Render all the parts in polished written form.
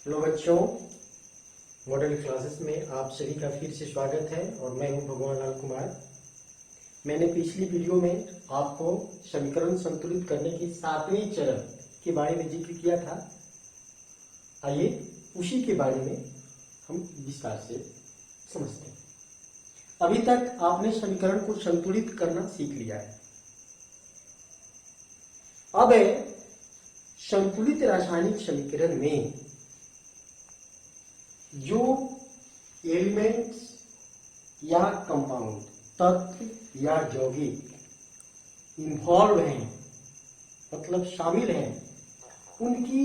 Hello बच्चों, model classes में आप सभी का फिर से स्वागत है और मैं हूं भगवान लाल कुमार। मैंने पिछली वीडियो में आपको समीकरण संतुलित करने की 7वें चरण के बारे में जिक्र किया था। आइए उसी के बारे में हम विस्तार से समझते हैं। अभी तक आपने समीकरण को संतुलित करना सीख लिया है। अब संतुलित रासायनिक समीकरण में जो एलिमेंट्स या कंपाउंड, तत्व या यौगिक इन्वॉल्व हैं, मतलब शामिल हैं, उनकी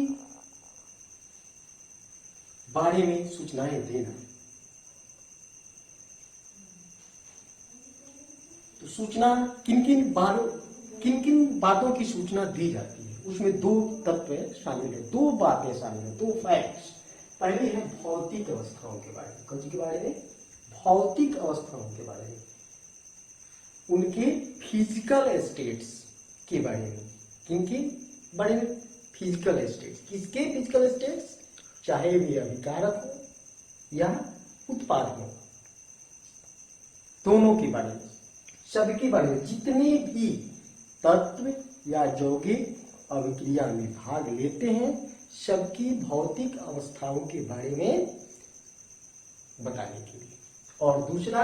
बारे में सूचनाएं देना। तो सूचना किन किन बातों की सूचना दी जाती है, उसमें दो तत्व शामिल है, दो बातें शामिल है, दो फैक्ट्स। पहले है भौतिक अवस्थाओं के बारे में। कौन के बारे में? भौतिक अवस्थाओं के बारे में, उनके फिजिकल स्टेट्स के बारे में। किनके बारे में? Physical states. किसके फिजिकल स्टेट्स? चाहे वे अभिकारक हो या उत्पाद हो, दोनों के बारे में, सबके बारे में। जितने भी तत्व या यौगिक अभिक्रिया में भाग लेते हैं, सबकी भौतिक अवस्थाओं के बारे में बताने के लिए। और दूसरा,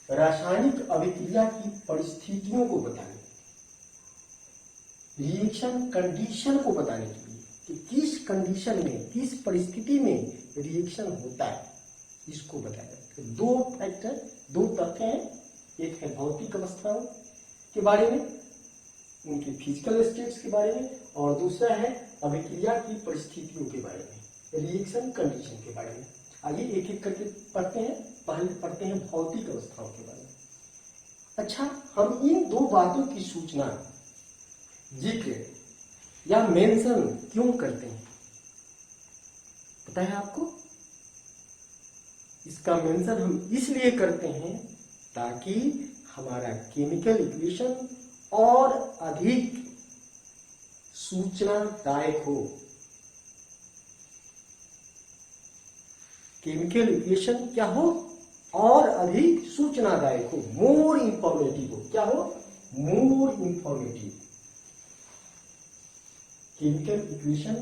रासायनिक अभिक्रिया की परिस्थितियों को बताने, रिएक्शन कंडीशन को बताने के लिए कि किस कंडीशन में, किस परिस्थिति में रिएक्शन होता है, इसको बताया। तो दो फैक्टर, दो तथ्य हैं। एक है भौतिक अवस्थाओं के बारे में, उनके फिजिकल स्टेट्स के बारे में, और दूसरा है अभिक्रिया की परिस्थितियों के बारे में, रिएक्शन कंडीशन के बारे में। आइए एक एक करके पढ़ते हैं। पहले पढ़ते हैं भौतिक अवस्थाओं के बारे में। अच्छा, हम इन दो बातों की सूचना, जिक्र या मेंशन क्यों करते हैं, पता है आपको? इसका मेंशन हम इसलिए करते हैं ताकि हमारा केमिकल इक्वेशन और अधिक सूचनादायक हो। केमिकल इक्वेशन क्या हो? और अधिक सूचनादायक हो, मोर इंफॉर्मेटिव हो। क्या हो? मोर इंफॉर्मेटिव। केमिकल इक्वेशन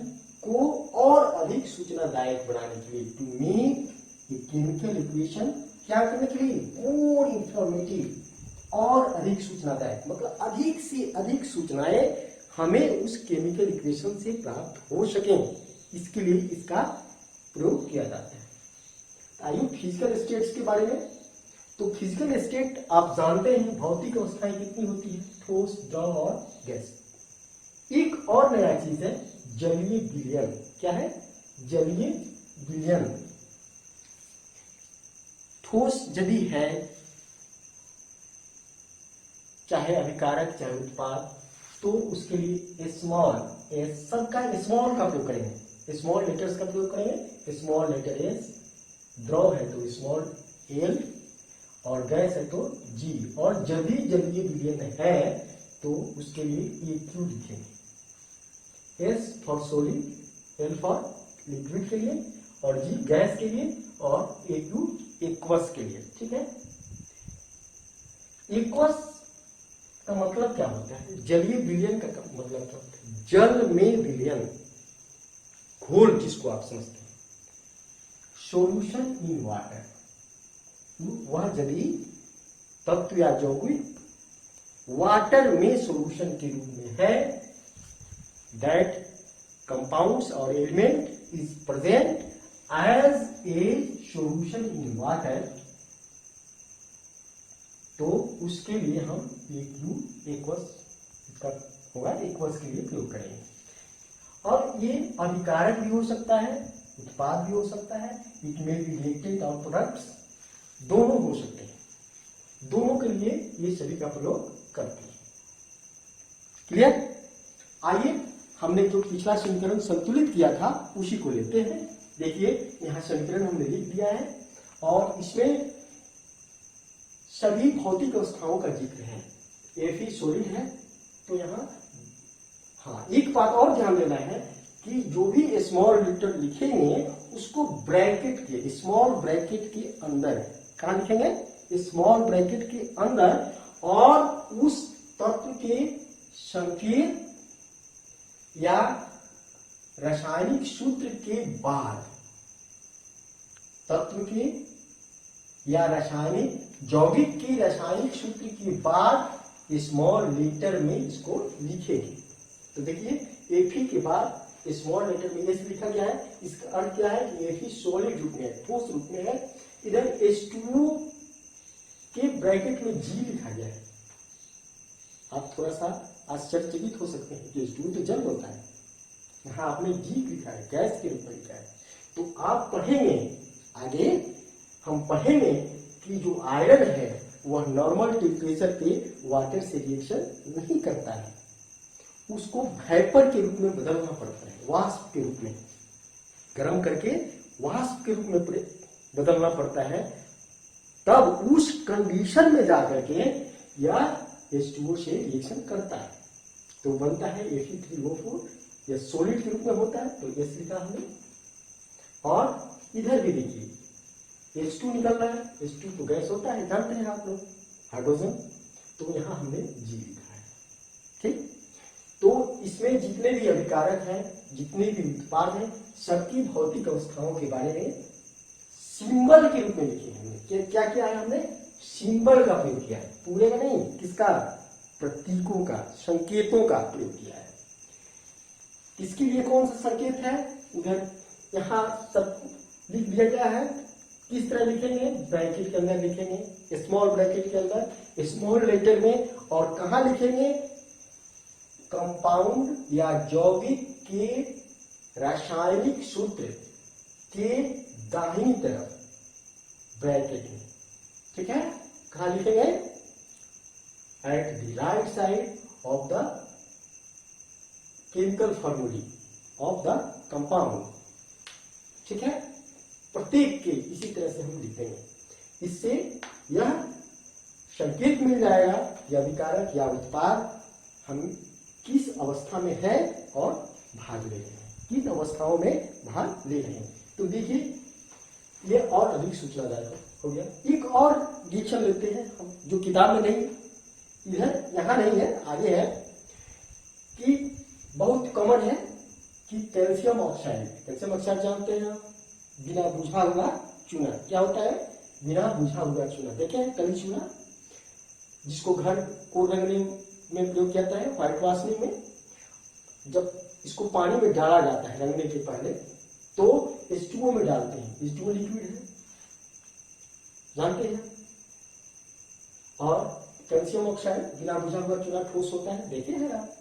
को और अधिक सूचनादायक बनाने के लिए, to make a chemical equation, क्या करने के लिए? मोर इंफॉर्मेटिव, और अधिक सूचनादायक, मतलब अधिक से अधिक सूचनाएं हमें उस केमिकल इक्वेशन से प्राप्त हो सकें, इसके लिए इसका प्रयोग किया जाता है। आइए फिजिकल स्टेट्स के बारे में। तो फिजिकल स्टेट आप जानते हैं, भौतिक अवस्थाएं कितनी होती है? ठोस, द्रव और गैस। एक और नया चीज है जलीय विलयन। क्या है? जलीय विलयन। ठोस यदि है, चाहे अभिकारक चाहे उत्पाद, तो उसके लिए स्मॉल, सबका स्मॉल का प्रयोग करेंगे, स्मॉल लेटर्स का प्रयोग करेंगे। स्मॉल लेटर एस, द्रव है तो स्मॉल एल, और गैस है तो जी। और यदि जलीय विलयन है तो उसके लिए ए क्यू लिखेंगे। S for solid, L for liquid के लिए, और जी गैस के लिए, और ए क्यू एक्वस के लिए। ठीक है? एक्वस का मतलब क्या होता है? जलीय विलयन का मतलब क्या होता है? जल में विलयन, घोल जिसको आप समझते हैं। सॉल्यूशन इन वाटर, वह यदि तत्व या यौगिक वाटर में सॉल्यूशन के रूप में है, दैट कंपाउंड्स और element is present as a solution in water, तो उसके लिए हम एक्वस, इसका होगा एक्वस के लिए प्रयोग करेंगे। और ये अभिकारक भी हो सकता है, उत्पाद भी हो सकता है, इट मे बी रिएक्टेंट और प्रोडक्ट्स, दोनों हो सकते हैं। दोनों के लिए ये सभी का प्रयोग करते हैं। क्लियर? आइए हमने जो पिछला समीकरण संतुलित किया था उसी को लेते हैं। देखिए यहां समीकरण हमने लिख दिया है और इसमें सभी भौतिक अवस्थाओं का जिक्र है। Fe सॉलिड है, तो यहाँ हाँ एक बात और ध्यान देना है कि जो भी स्मॉल लेटर लिखेंगे उसको ब्रैकेट के, स्मॉल ब्रैकेट के अंदर, कहाँ लिखेंगे, स्मॉल ब्रैकेट के अंदर, और उस तत्व के संकेत या रासायनिक सूत्र के बाद, तत्व के या रासायनिक यौगिक के रासायनिक सूत्र के बाद स्मॉल लेटर में इसको लिखेंगे। तो देखिए एफी के बाद स्मॉल लेटर में एस लिखा गया है, इसका अर्थ क्या है कि एफी सॉलिड रूप में है, ठोस रूप में है। इधर H2O के ब्रैकेट में G लिखा गया है। आप थोड़ा सा आश्चर्यचकित हो सकते हैं कि H2O तो जल होता है, यहाँ आपने G लिखा है, गैस के रूप में लिखा है। तो आप पढ़ेंगे आगे, हम पढ़ेंगे कि जो आयरन है वह नॉर्मल टेम्परेचर पे वाटर से रिएक्शन नहीं करता है, उसको वेपर के रूप में बदलना पड़ता है, वाष्प के रूप में, गर्म करके वाष्प के रूप में बदलना पड़ता है। तब उस कंडीशन में जाकर के यह H2O से रिएक्शन करता है, तो बनता है Fe3O4। यह सॉलिड के रूप में होता है, तो S लिखा हमने। और इधर भी देखिए H2 निकल रहा है, H2 तो गैस होता है, जानते हैं आप लोग, हाइड्रोजन, तो यहां हमने G लिखा है। ठीक, तो इसमें जितने भी अभिकारक हैं, जितने भी उत्पाद हैं, सबकी भौतिक अवस्थाओं के बारे में सिंबल के रूप में लिखे हैं हमने। क्या किया है हमने, सिंबल का प्रयोग किया है, पूरे का नहीं, किसका, प्रतीकों का, संकेतों का प्रयोग किया है। इसके लिए कौन सा संकेत है, उधर यहाँ सब लिख दिया गया है। किस तरह लिखेंगे, ब्रैकेट के अंदर लिखेंगे, स्मॉल ब्रैकेट के अंदर, स्मॉल लेटर में, और कहाँ लिखेंगे, कंपाउंड या यौगिक के रासायनिक सूत्र के दाहिनी तरफ ब्रैकेट में। ठीक है, कहाँ लिखेंगे, at the right side of the chemical फॉर्मूले ऑफ द कंपाउंड। ठीक है, प्रत्येक के इसी तरह से हम लिखेंगे। इससे यह संकेत मिल जाएगा या विकारक या उत्पाद हम किस अवस्था में है और भाग ले रहे हैं, किन अवस्थाओं में भाग ले रहे हैं। तो देखिए ये और अधिक सूचनादायक हो गया। एक और रिएक्शन लेते हैं हम, जो किताब में नहीं, इधर यहाँ नहीं है, आगे है, कि बहुत कॉमन है कि कैल्शियम ऑक्साइड, कैल्शियम ऑक्साइड जानते हैं आप, बिना बुझा हुआ चूना। क्या होता है, बिना बुझा हुआ चूना, देखें कभी चूना, जिसको घर को रंगने में प्रयोग किया जाता है, व्हाइट वॉशिंग में। जब इसको पानी में डाला जाता है रंगने के पहले, तो H2O में डालते हैं, H2O लिक्विड है, जानते हैं। और कैल्शियम ऑक्साइड बिना बुझा हुआ चूना ठोस होता है, देखे हैं आप,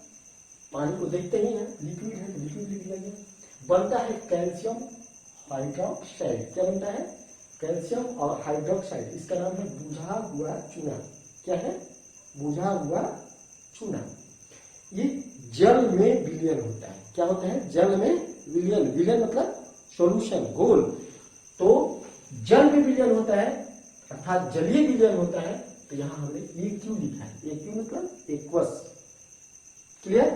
पानी को देखते ही हैं, लिक्विड है तो लिक्विड लिख दिया गया, बनता है कैल्शियम हाइड्रोक्साइड। क्या बनता है, कैल्शियम और हाइड्रोक्साइड, इसका नाम है बुझा हुआ चूना। क्या है, बुझा हुआ चूना। ये जल में विलयन होता है। क्या होता है, जल में विलयन, विलयन मतलब सॉल्यूशन, घोल। तो जल में विलयन होता है, अर्थात जलीय विलयन होता है। तो यहां हमने AQ लिखा है, AQ मतलब एक्वस। क्लियर।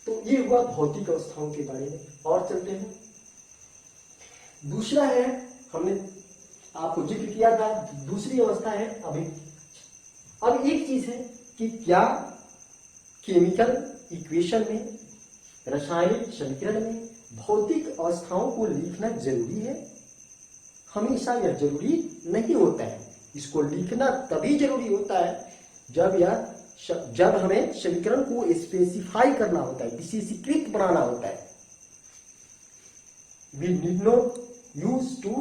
तो ये हुआ भौतिक अवस्थाओं के बारे में। और चलते हैं, दूसरा है, हमने आपको जिक्र किया था, दूसरी अवस्था है अभी। अब एक चीज है कि क्या केमिकल इक्वेशन में, रासायनिक समीकरण में भौतिक अवस्थाओं को लिखना जरूरी है? हमेशा यह जरूरी नहीं होता है। इसको लिखना तभी जरूरी होता है जब हमें समीकरण को स्पेसिफाई करना होता है, विशेषीकृत बनाना होता है। We need not use to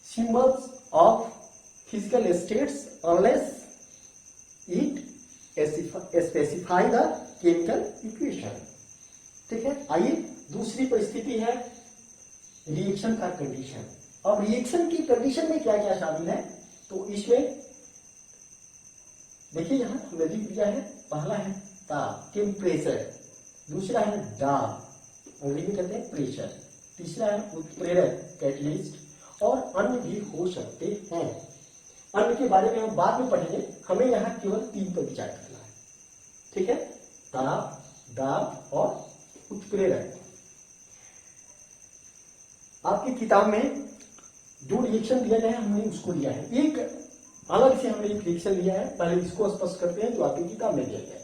symbols of physical states unless it specify the chemical equation। ठीक है, आइए दूसरी परिस्थिति है रिएक्शन का कंडीशन। अब रिएक्शन की कंडीशन में क्या क्या शामिल है, तो इसमें देखिए यहां हमने लिख दिया है, पहला है ताप, टेम्परेचर, दूसरा है दाब, अंग्रेजी में कहते हैं प्रेशर, तीसरा है उत्प्रेरक, कैटलिस्ट, और अन्य भी हो सकते हैं। अन्य के बारे में हम बाद में पढ़ेंगे, हमें यहाँ केवल 3 पर विचार करना है। ठीक है, ताप, दाब और उत्प्रेरक। आपकी किताब में जो रिएक्शन दिया गया है हमने उसको लिया है, एक अलग से हमने एक रिएक्शन लिया है, पहले इसको स्पष्ट करते हैं जो आपकी किताब में दिया गया है।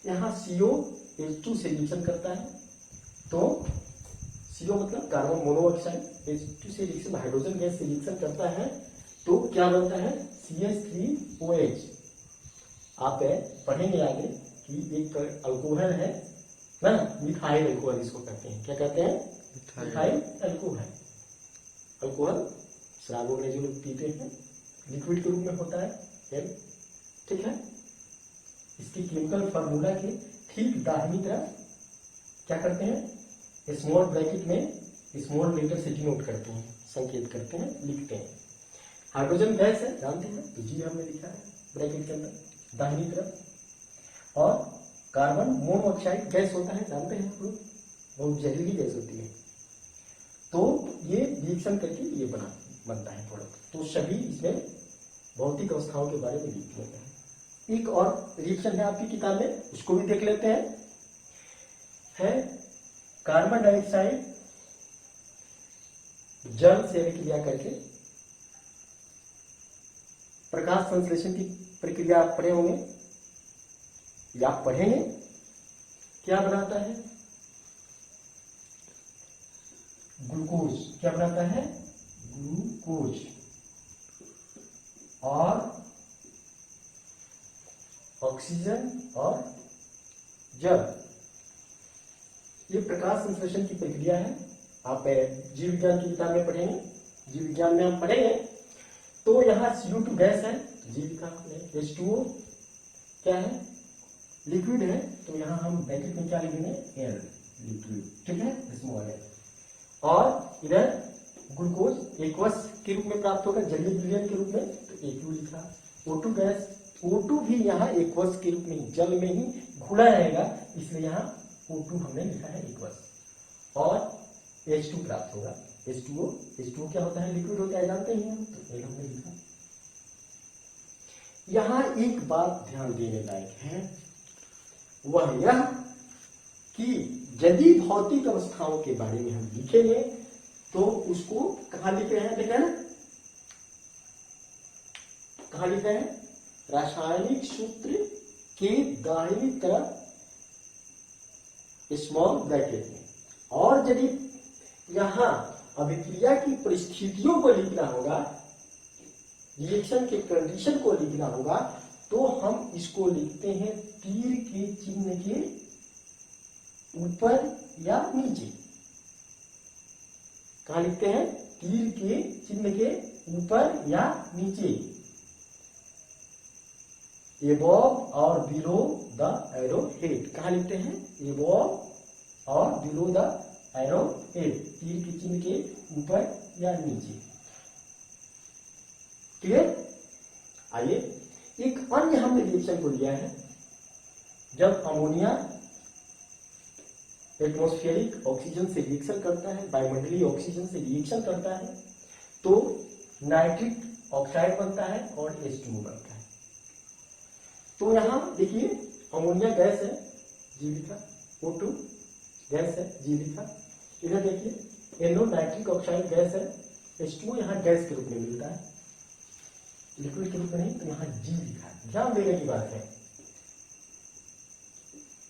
यहाँ COH2 से रिएक्शन करता है, तो CO मतलब कार्बन मोनोऑक्साइड, H2 से रिएक्शन हाइड्रोजन गैस से रिएक्शन करता है, तो क्या बनता है CH3OH। आप पढ़ेंगे आगे कि एक अल्कोहल है ना, मिथाइल अल्कोहल इसको कहते हैं, क्या कहते हैं, मिथाइल अल्कोहल। अल्कोहल शराब वगैरह जो लोग पीते हैं लिक्विड के रूप में होता है L, ठीक है। इसकी केमिकल फार्मूला के ठीक दाहिनी तरफ क्या करते हैं, स्मॉल ब्रैकेट में स्मॉल लेटर से डिनोट करते हैं, संकेत करते हैं, लिखते हैं। हाइड्रोजन गैस है जानते हैं, तो जी हमने लिखा है ब्रैकेट के अंदर दाहिनी तरफ। और कार्बन मोनोऑक्साइड गैस होता है जानते हैं आप लोग, बहुत जहरीली गैस होती है, तो ये रिएक्शन करके ये बनता है प्रोडक्ट। तो सभी इसमें भौतिक अवस्थाओं के बारे में लिख लेते हैं। एक और रिएक्शन है आपकी किताब में, उसको भी देख लेते हैं, है कार्बन डाइऑक्साइड जल से अभिक्रिया करके प्रकाश संश्लेषण की प्रक्रिया आप पढ़े होंगे या आप पढ़ेंगे, क्या बनाता है, ग्लूकोज। क्या बनाता है, ग्लूकोज। और ऑक्सीजन और जल, ये प्रकाश संश्लेषण की प्रक्रिया है। आप जीव विज्ञान की किताब में पढ़ेंगे, जीव विज्ञान में आप पढ़ेंगे, तो यहाँ CO2 गैस है, जीविका में H2O क्या है, लिक्विड है, तो यहाँ हम ब्रैकेट में क्या लिखेंगे, L, लिक्विड, ठीक है, स्मॉल है। और इधर ग्लूकोज एक्वस के रूप में प्राप्त होगा, जलीय विलयन के रूप में, तो AQ लिखा। O2 गैस, O2 भी यहाँ एक्वस के रूप में जल में ही घुला रहेगा, इसलिए यहाँ O2 हमने लिखा है एक्वस। और H2 प्राप्त होगा, H2O क्या होता है, लिक्विड होता है जानते हैं हम, तो L हमने लिखा। यहाँ एक बात ध्यान देने लायक है, वह यह कि यदि भौतिक अवस्थाओं के बारे में हम लिखेंगे तो उसको कहाँ लिख रहे हैं, देखा ना, कहाँ लिख रहे हैं, रासायनिक सूत्र के दाहिनी तरफ स्मॉल ब्रैकेट में। और यदि यहां अभिक्रिया की परिस्थितियों को लिखना होगा, रिएक्शन के कंडीशन को लिखना होगा, तो हम इसको लिखते हैं तीर के चिन्ह के ऊपर या नीचे। कहा लिखते हैं, तीर के चिन्ह के ऊपर या नीचे, एबव और बिलो द एरो हेड। कहा लिखते हैं, एबव और बिलो द एरो हेड, तीर के चिन्ह के ऊपर या नीचे, क्लियर। आइए एक अन्य हमने रिएक्शन को लिया है, जब अमोनिया एटमॉस्फेरिक ऑक्सीजन से रिएक्शन करता है, वायुमंडलीय ऑक्सीजन से रिएक्शन करता है, तो नाइट्रिक ऑक्साइड बनता है और H2O बनता है। तो यहां देखिए अमोनिया गैस है, जीविका, O2 गैस है, जीविका। इधर देखिए NO नाइट्रिक ऑक्साइड गैस है, H2O यहां गैस के रूप में मिलता है, लिक्विड के रूप में नहीं, तो यहां जी लिखा है, ध्यान देने की बात है,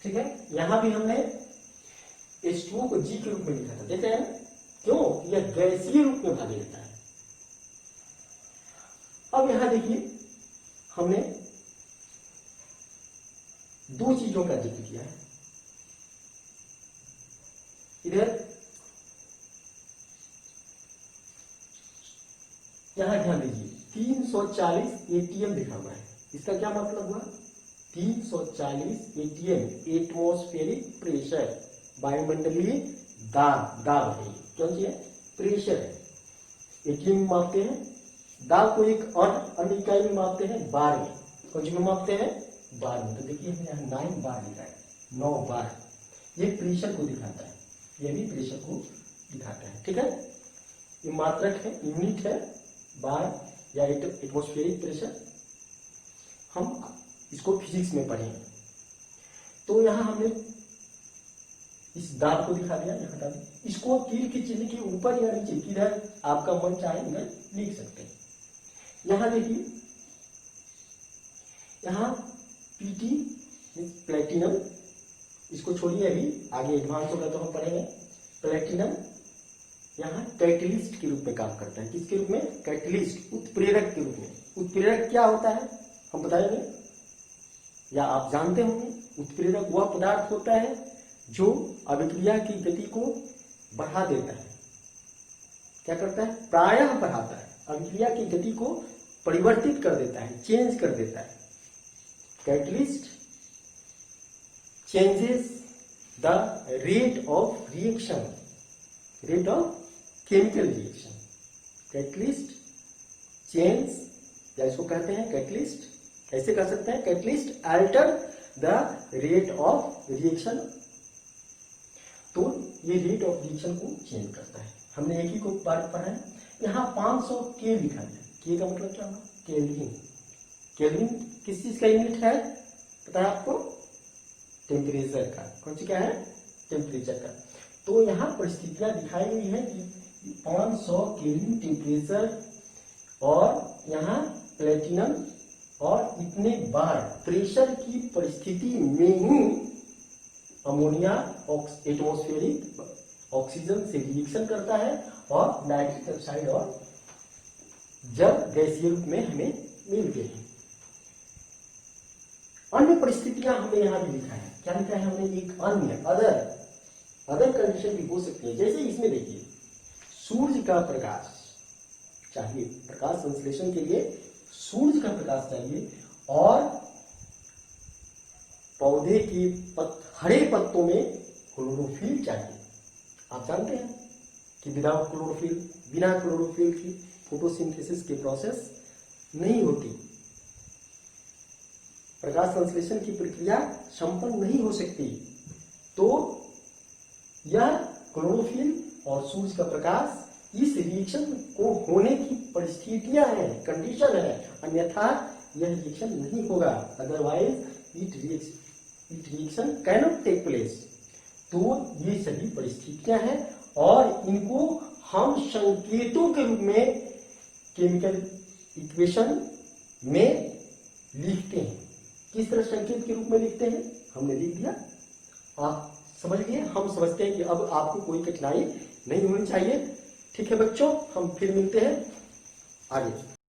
ठीक है। यहां भी हमने H2O को जी के रूप में लिखा था, देखते हैं क्यों, यह गैसीय रूप में भाग लेता है। अब यहां देखिए हमने दो चीजों का जिक्र किया है, इधर यहां ध्यान दीजिए 340 ATM लिखा हुआ है, इसका क्या मतलब हुआ, 340 ATM एटमॉस्फेरिक प्रेशर, वायुमंडलीय दाब है, क्यों है, प्रेशर है। ATM मापते हैं, दाब को एक अन्य इकाई में मापते हैं, बार में, कौन सी में मापते हैं, बार में। तो देखिए हमने यहाँ 9 बार लिखा है, 9 बार, ये प्रेशर को दिखाता है, ये भी प्रेशर को दिखाता है, ठीक है। ये मात्रक है, यूनिट है, बार या एटमॉस्फेरिक प्रेशर, हम इसको फिजिक्स में पढ़ेंगे। तो यहां हमने इस दाब को दिखा दिया, यहाँ हटा दिया। इसको तीर के चिन्ह के ऊपर या नीचे किधर आपका मन चाहे उधर लिख सकते हैं। यहाँ देखिए, यहाँ पीटी प्लेटिनम, इसको छोड़िए, अभी आगे एडवांस होगा तो हम पढ़ेंगे। प्लेटिनम यहाँ कैटलिस्ट के रूप में काम करता है। किसके रूप में? कैटलिस्ट, उत्प्रेरक के रूप में। उत्प्रेरक क्या होता है हम बताएंगे, या आप जानते होंगे। उत्प्रेरक वह पदार्थ होता है जो अभिक्रिया की गति को बढ़ा देता है। क्या करता है? प्रायः बढ़ाता है, अभिक्रिया की गति को परिवर्तित कर देता है, चेंज कर देता है। Catalyst changes the rate of reaction, rate of chemical reaction. Catalyst change, या इसको कहते हैं कैटलिस्ट, कैसे कर सकते हैं? Catalyst alter the rate of reaction, तो ये रेट ऑफ रिएक्शन को चेंज करता है। हमने एक ही को बात पढ़ा है। यहाँ 500 के लिखा है। के का मतलब क्या होगा? केल्विन। केल्विन किस चीज का यूनिट है पता है आपको? टेम्परेचर का। कौन सी क्या है? टेम्परेचर का। तो यहाँ परिस्थितियां दिखाई गई है कि 500 केल्विन टेम्परेचर और यहाँ प्लेटिनम और इतने बार प्रेशर की परिस्थिति में ही अमोनिया एटमॉस्फेरिक ऑक्सीजन से रिएक्शन करता है और नाइट्रिक ऑक्साइड और जल गैसीय रूप में हमें मिलते हैं। अन्य परिस्थितियां हमने यहाँ भी लिखा है। क्या लिखा है हमने? एक अन्य अदर कंडीशन भी हो सकती है। जैसे इसमें देखिए, सूर्य का प्रकाश चाहिए, प्रकाश संश्लेषण के लिए सूर्य का प्रकाश चाहिए और पौधे के हरे पत्तों में क्लोरोफिल चाहिए। आप जानते हैं कि विदाउट क्लोरोफिल, बिना क्लोरोफिल की फोटोसिंथेसिस की प्रोसेस नहीं होती, प्रकाश संश्लेषण की प्रक्रिया संपन्न नहीं हो सकती। तो यह क्लोरोफिल और सूर्य का प्रकाश इस रिएक्शन को होने की परिस्थितियां हैं, कंडीशन है, अन्यथा यह रिएक्शन नहीं होगा। Otherwise it reaction cannot take place. तो ये सभी परिस्थितियां हैं और इनको हम संकेतों के रूप में केमिकल इक्वेशन में लिखते हैं। किस तरह संकेत के रूप में लिखते हैं हमने लिख दिया, आप समझ लिए। हम समझते हैं कि अब आपको कोई कठिनाई नहीं होनी चाहिए। ठीक है बच्चों, हम फिर मिलते हैं आगे।